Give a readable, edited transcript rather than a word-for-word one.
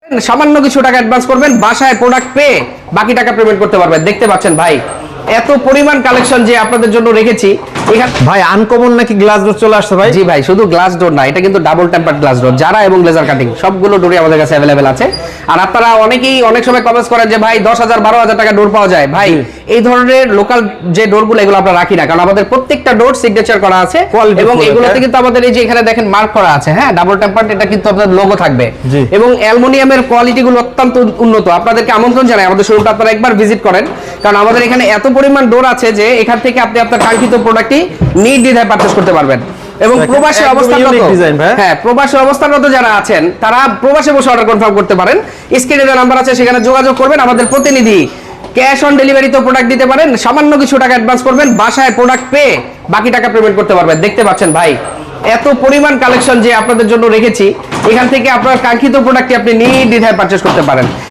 সামান্য কিছু টাকা অ্যাডভান্স করবেন, বাসায় প্রোডাক্ট পেয়ে বাকি টাকা পেমেন্ট করতে পারবেন। দেখতে পাচ্ছেন ভাই এত পরিমাণ কালেকশন যে আপনাদের জন্য রেখেছি এখানে। ভাই আনকমন নাকি গ্লাস ডোর চলে আসছে ভাই? জি ভাই, শুধু গ্লাস ডোর না, এটা কিন্তু ডাবল টেম্পারড গ্লাস ডোর, যারা এবং লেজার কাটিং সবগুলো ডোরই আমাদের কাছে অ্যাভেলেবেল আছে। আর আপনারা অনেকেই অনেক সময় কমেন্টস করেন যে ভাই 10,000 12,000 টাকা ডোর পাওয়া যায়। ভাই এই ধরনের লোকাল যে ডোরগুলো এগুলো আমরা রাখি না, কারণ আমাদের প্রত্যেকটা ডোর সিগনেচার করা আছে এবং এগুলোতে কিন্তু আমাদের এই যে এখানে দেখেন মার্ক করা আছে, হ্যাঁ ডাবল টেম্পারড, এটা কিন্তু আপনাদের লোগো থাকবে এবং অ্যালুমিনিয়ামের কোয়ালিটি গুলো অত্যন্ত উন্নত। আপনাদেরকে আমন্ত্রণ জানাই আমাদের শোরুমটা আপনারা একবার ভিজিট করেন, কারণ আমাদের এখানে এত পরিমাণ ডোর আছে যে এখান থেকে আপনি আপনার কাঙ্ক্ষিত প্রোডাক্টটি নির্দ্বিধায় পারচেজ করতে পারবেন। এবং প্রবাসী অবস্থানরত, হ্যাঁ প্রবাসী অবস্থানরত যারা আছেন তারা প্রবাসে বসে অর্ডার কনফার্ম করতে পারেন। স্ক্রিনে যে নাম্বার আছে সেখানে যোগাযোগ করবেন, আমাদের প্রতিনিধি ক্যাশ অন ডেলিভারিতে প্রোডাক্ট দিতে পারেন। সামান্য কিছু টাকা অ্যাডভান্স করবেন, বাসায় প্রোডাক্ট পেয়ে বাকি টাকা পেমেন্ট করতে পারবেন। দেখতে পাচ্ছেন ভাই এত পরিমাণ কালেকশন যে আপনাদের জন্য রেখেছি, এখান থেকে আপনার কাঙ্ক্ষিত প্রোডাক্টটি আপনি নির্দ্বিধায় পারচেজ করতে পারেন।